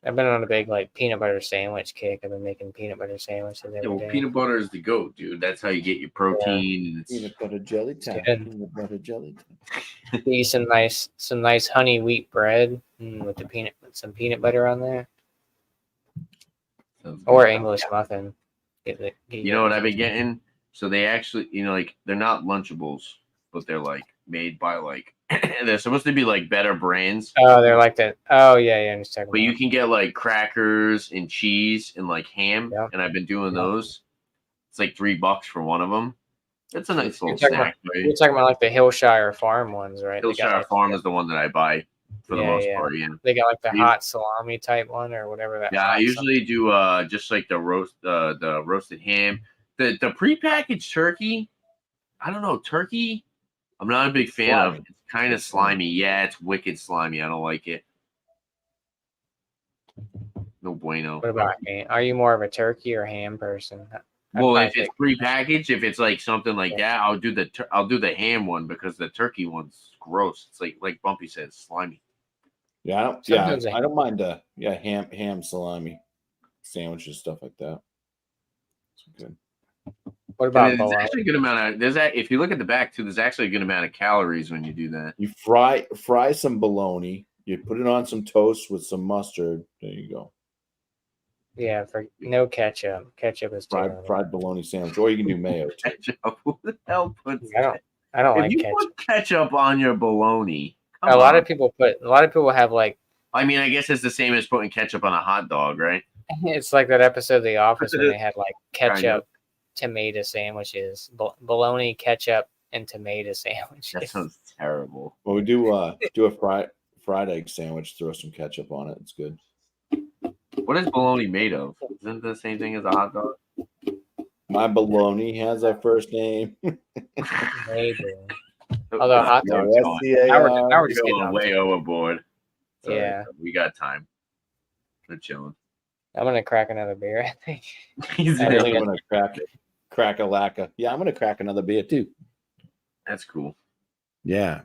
I've been on a big like peanut butter sandwich kick. I've been making peanut butter sandwiches every Yeah, well, day. peanut butter is the goat, dude. That's how you get your protein. And Peanut butter jelly time. good. Peanut butter jelly time. Eat some nice honey wheat bread with some peanut butter on there, Sounds or good. English muffin. You know what I've been getting? So they actually, like they're not Lunchables, but they're like made by like they're supposed to be like better brands. Oh, they're like that. Oh yeah, I'm just talking But you about. can get like crackers and cheese and like ham, Yeah. and I've been doing Yeah. those. It's like $3 for one of them. It's a nice little talking snack. You're talking about like the Hillshire Farm ones, right? They got, Hillshire like, Farm is the one that I buy for the Yeah, most yeah. part. Yeah. They got like the You- hot salami type one or whatever that. Yeah, I hot usually do just like the roasted ham. The prepackaged turkey, I don't know, turkey, I'm not a big fan of. Slimy. It's kind of It's slimy. slimy. Yeah, it's wicked slimy. I don't like it. No bueno. What about ham? Are you more of a turkey or ham person? Well, probably if it's take- prepackaged, if it's like something like that, I'll do the ham one because the turkey one's gross. It's like Bumpy says, slimy. Yeah, Sometimes I don't mind ham salami sandwiches, stuff like that. It's good. What And about there's bologna? actually a good amount of if you look at the back too, there's actually a good amount of calories when you do that. You fry some bologna, you put it on some toast with some mustard. There you go. Yeah, for no ketchup. Ketchup is terrible. Fried bologna sandwich, or you can do mayo too. Ketchup. Who the hell puts I don't if like you ketchup. put ketchup on your bologna? A lot of people have like I mean, I guess it's the same as putting ketchup on a hot dog, right? it's like that episode of The Office when they had like Kind of. ketchup tomato sandwiches, bologna, ketchup, and tomato That sandwiches. sounds terrible. Well, we do a fried egg sandwich, throw some ketchup on it. It's good. What is bologna made of? Isn't it the same thing as a hot dog? My bologna has our first name. Maybe. Although hot dog, SCAR. now we're just getting going off way topic. overboard. It's all right, Yeah. we got time. We're chilling. I'm gonna crack another beer. I think. He's I I'm really gonna crack a lacquer. Yeah, I'm gonna crack another beer too. That's cool. Yeah.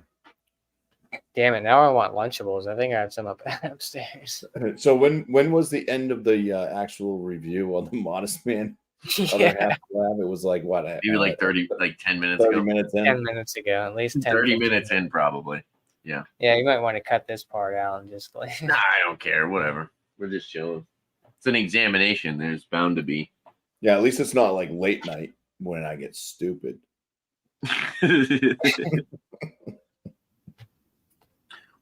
Damn it! Now I want Lunchables. I think I have some up upstairs. So when was the end of the actual review on the Modest Man Other Yeah, Half Lab? It was like what? Maybe like 10 minutes 30 ago. minutes in. 10 minutes ago, at least 10. 30 15 minutes in, probably. Yeah, you might want to cut this part out and just like. Nah, I don't care. Whatever. We're just chilling. It's an examination. There's bound to be. Yeah, at least it's not like late night when I get stupid.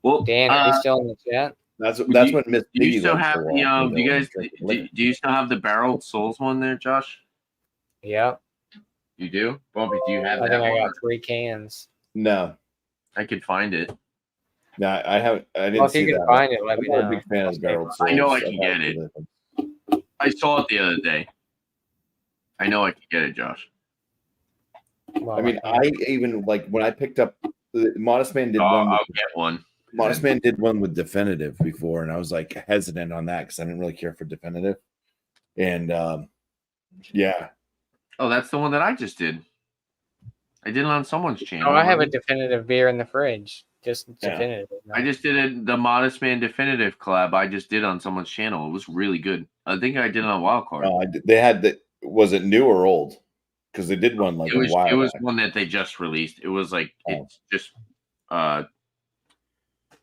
Well, Dan, are you still in the chat? That's do when Miss do you Piggy still likes to have walk, the you do you know, guys and drink liquor. do you still have the barreled souls one there, Josh? Yep. You do? Bumpy, do you have I that think I one? got 3 cans. No, I could find it. no, I haven't. I didn't Well, if see you can that. find it, let I'm me not know. a big fan of barreled souls. I know I I've can had get it. other things. I saw it the other day. I know I can get it, Josh. Well, I mean, I even like when I picked up Modest Man did one. I'll get one. Modest Man did one with Definitive before, and I was like hesitant on that because I didn't really care for Definitive. And yeah, Oh, that's the one that I just did. I did it on someone's channel. Oh, I have a definitive beer in the fridge. Just Yeah. definitive. I just did the Modest Man Definitive collab. I just did on someone's channel. It was really good. I think I did it on Wildcard. they had the. Was it new or old? Because they did one like It was a while. it was back. one that they just released. It was like it's just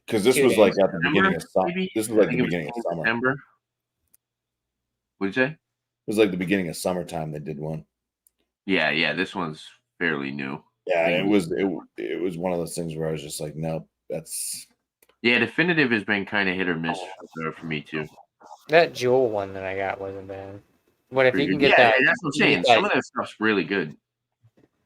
Because this 2 was like days. at the beginning of summer. maybe? This was like I the think it was beginning of summer. It September. What'd you say? was like the beginning of summertime. They did one. Yeah. This one's fairly new. Yeah, and it was one of those things where I was just like, nope, that's Yeah, Definitive has been kind of hit or miss for me too. That Jewel one that I got wasn't bad. But if you can get yeah, that, that's what I'm saying. that- Some of that stuff's really good.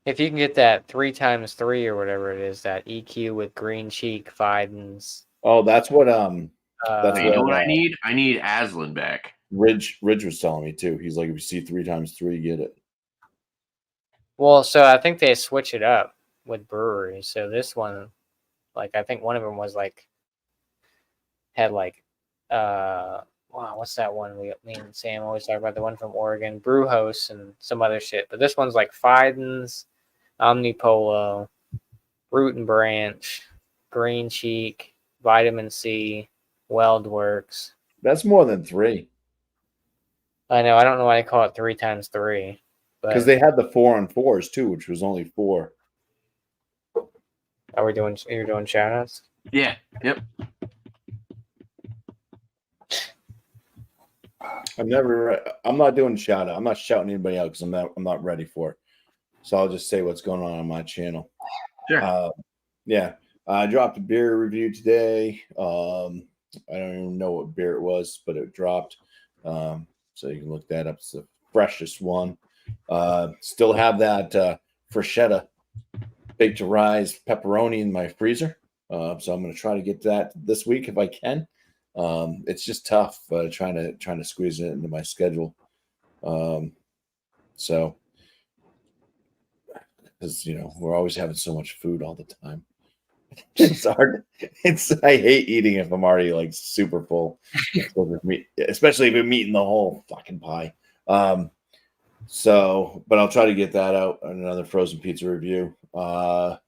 if you can get that 3x3 or whatever it is, that EQ with green cheek Fidens. oh, that's what that's Hey, you know what what I need? I need Aslan back. Ridge was telling me too. He's like, if you see 3x3, get it. Well, so I think they switch it up with breweries. So this one, like I think one of them was like had like wow, what's that one me and Sam always talk about, the one from Oregon, Brew House and some other shit. But this one's like Fidens, Omnipolo, Root and Branch, Green Cheek, Vitamin C, Weldworks. That's more than 3 I know, I don't know why they call it 3x3. because they had the 4-on-4s too, which was only 4. You're doing shout outs? Yeah. Yep. I'm not doing shout out. I'm not shouting anybody out because I'm not ready for it. So I'll just say what's going on my channel. Sure. Yeah. I dropped a beer review today. I don't even know what beer it was, but it dropped. So you can look that up. It's the freshest one. Still have that Freshetta baked to rise pepperoni in my freezer. So I'm going to try to get that this week if I can. It's just tough trying to squeeze it into my schedule. So because we're always having so much food all the time. It's hard. I hate eating if I'm already like super full, especially if I'm eating the whole fucking pie. So, but I'll try to get that out on another frozen pizza review. Other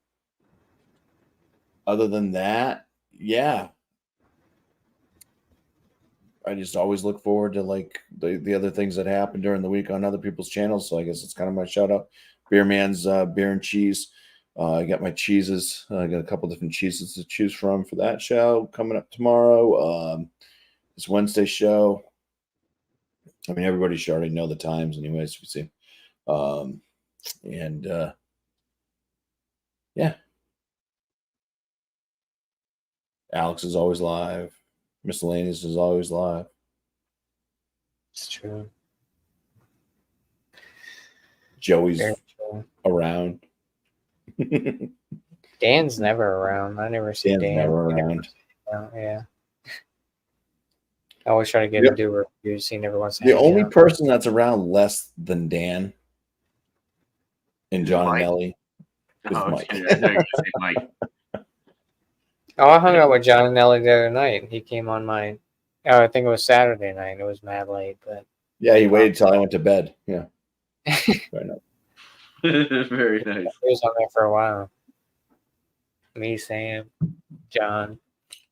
than that, yeah. I just always look forward to like the other things that happen during the week on other people's channels. So I guess it's kind of my shout out. Beer Man's beer and cheese. I got my cheeses. I got a couple different cheeses to choose from for that show coming up tomorrow. This Wednesday show. I mean, everybody should already know the times, anyways. We see, and yeah, Alex is always live. Miscellaneous is always live. It's true. Joey's Very true. around. Dan's never around. I never see Dan's Dan. never around. Yeah. I always try to get him to do reviews. He never wants to. The hang only out. person that's around less than Dan and John and Mike? Ellie is Oh, Mike. okay. I know you were gonna say Mike. Oh, I hung out with John and Ellie the other night. He came on my. Oh, I think it was Saturday night. It was mad late, but Yeah, he waited till I went to bed. Yeah. Fair enough. Very nice. he was on there for a while. Me, Sam, John.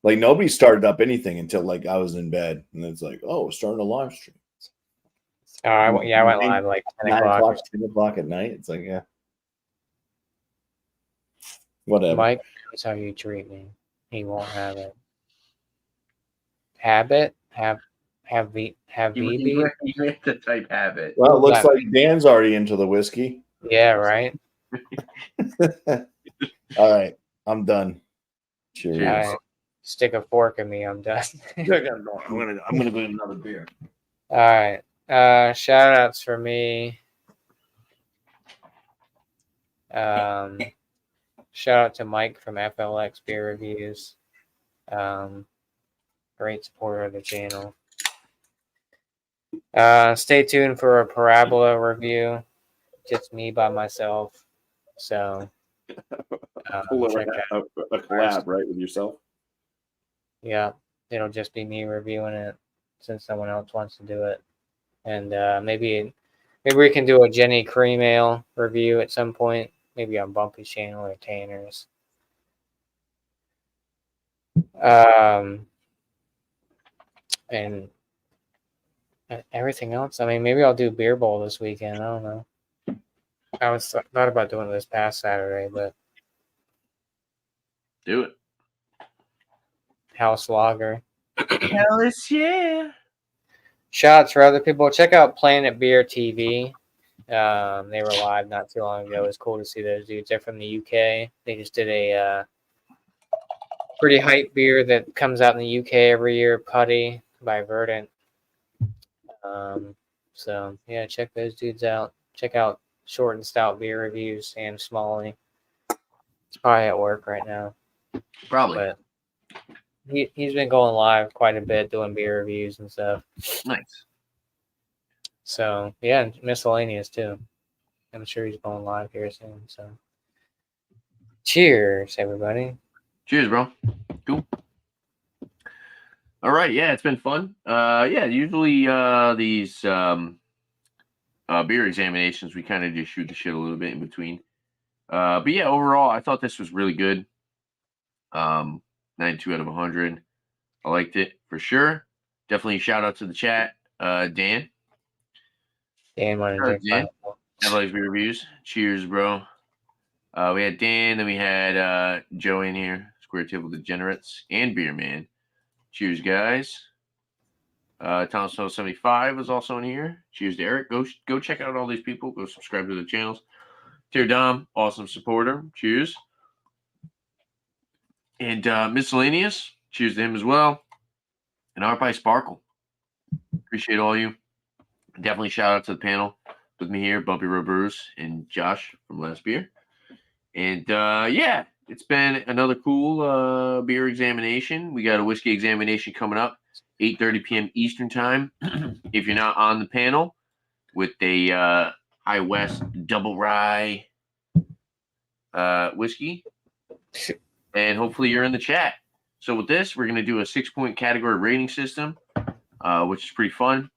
Like nobody started up anything until like I was in bed, and it's like, oh, we're starting a live stream. Oh, I went live like 10 o'clock. 10 o'clock at night. It's like, yeah, whatever. Mike, that's how you treat me. He won't have it. Habit? Have You VB? have to type habit. Well, it looks like Dan's already into the whiskey. Yeah, right. All right, I'm done. Cheers. Cheers. All right. Stick a fork in me. I'm done. I'm gonna go get another beer. All right. Shout outs for me. Shout out to Mike from FLX Beer Reviews. Great supporter of the channel. Stay tuned for a Parabola review. Just me by myself. So check A out. collab, right, with yourself? Yeah, it'll just be me reviewing it since someone else wants to do it. And maybe we can do a Jenny Cream Ale review at some point. Maybe on Bumpy's channel or Tanner's. And everything else. I mean, maybe I'll do Beer Bowl this weekend. I don't know. I was thought about doing it this past Saturday, but Do it. House Lager. Alice, yeah. Shots for other people. Check out Planet Beer TV. They were live not too long ago. It was cool to see those dudes. They're from the UK. They just did a pretty hype beer that comes out in the UK every year, Putty by Verdant. So yeah, check those dudes out. Check out Short and Stout Beer Reviews, Sam Smalley. He's probably at work right now. Probably. But he's been going live quite a bit doing beer reviews and stuff. Nice. So yeah, and Miscellaneous too. I'm sure he's going live here soon. So cheers, everybody. Cheers, bro. Cool. All right, yeah, it's been fun. Yeah, usually these beer examinations, we kind of just shoot the shit a little bit in between. But yeah, overall, I thought this was really good. 92 out of 100. I liked it for sure. Definitely shout out to the chat. Dan. Dan wanted to drink Dan. pineapple. FLX Beer Reviews. Cheers, bro. We had Dan, then we had Joe in here, Square Table Degenerates, and Beer Man. Cheers, guys. Tom Snow 75 was also in here. Cheers to Eric. Go check out all these people. Go subscribe to the channels. Dear Dom, awesome supporter. Cheers. And Miscellaneous. Cheers to him as well. And RPI Sparkle. Appreciate all you. Definitely shout out to the panel with me here, Bumpy Road Brewers and Josh from Last Beer. And yeah, it's been another cool beer examination. We got a whiskey examination coming up, 8:30 p.m. Eastern time. If you're not on the panel with a High West double rye whiskey, and hopefully you're in the chat. So with this, we're going to do a 6-point category rating system, which is pretty fun.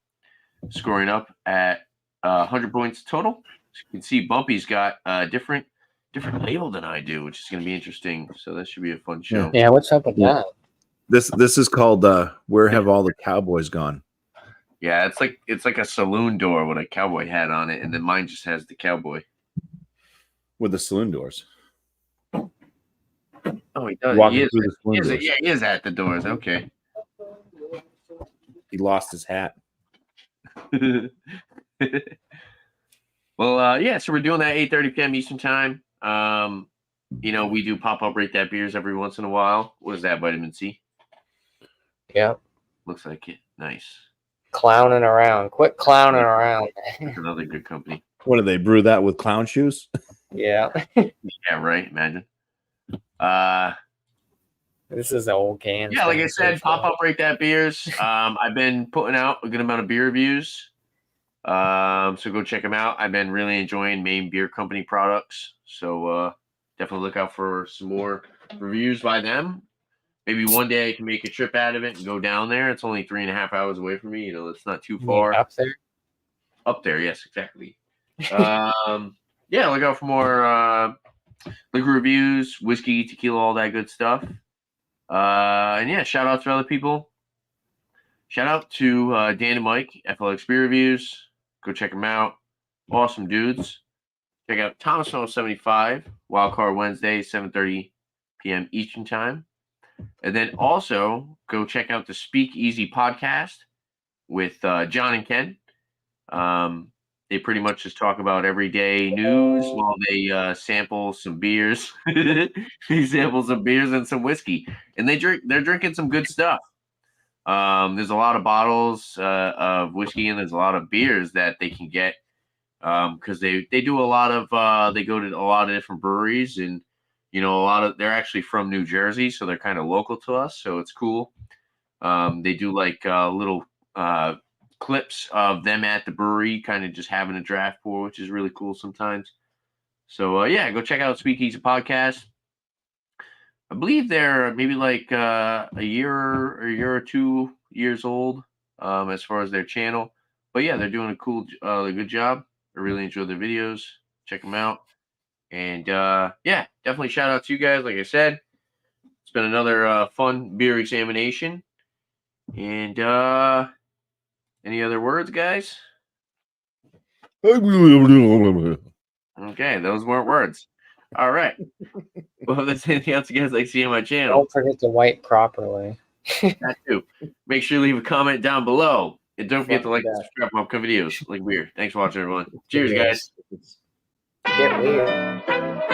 Scoring up at 100 points total. As you can see, Bumpy's got a different label than I do, which is going to be interesting. So that should be a fun show. Yeah, what's up with that? This is called Where Have All the Cowboys Gone? Yeah, it's like a saloon door with a cowboy hat on it, and then mine just has the cowboy With the saloon doors. Oh, he does. Walking through the saloon doors. Yeah, he is at the doors. Okay. He lost his hat. Well, yeah, so we're doing that 8:30 p.m. Eastern time. We do pop-up rate that beers every once in a while. What is that, vitamin C? Yeah. Looks like it. Nice. Clowning around. Quit clowning around. That's another good company. What do they brew that with clown shoes? Yeah. Yeah, right. Imagine. This is the old can. Yeah, like I said, pop-up rate that beers. I've been putting out a good amount of beer reviews. So go check them out. I've been really enjoying Maine Beer Company products. So definitely look out for some more reviews by them. Maybe one day I can make a trip out of it and go down there. It's only 3.5 hours away from me. It's not too far. Up there? Up there, yes, exactly. Yeah, look out for more liquor reviews, whiskey, tequila, all that good stuff. And yeah, shout out to other people. Shout out to Dan and Mike, FLX Beer Reviews. Go check them out. Awesome dudes. Check out Thomas 75, Wildcard Wednesday, 7:30 p.m. Eastern Time. And then also go check out the Speak Easy podcast with John and Ken. They pretty much just talk about everyday news while they sample some beers. They sample some beers and some whiskey, and they're drinking some good stuff. There's a lot of bottles of whiskey and there's a lot of beers that they can get because they do a lot of they go to a lot of different breweries, and they're actually from New Jersey, so they're kind of local to us, so it's cool. They do like little clips of them at the brewery, kind of just having a draft pour, which is really cool sometimes. So yeah, go check out Speakeasy Podcast. I believe they're maybe like a year or 2 years old as far as their channel. But yeah, they're doing a good job. I really enjoy their videos. Check them out. And yeah, definitely shout out to you guys. Like I said, it's been another fun beer examination. And any other words, guys? Okay, those weren't words. All right. Well, if there's anything else you guys like to see on my channel, Don't forget to wipe properly. that too. Make sure you leave a comment down below. And don't forget to like and subscribe for upcoming videos. Like beer. Thanks for watching, everyone. Cheers, guys. Get weird.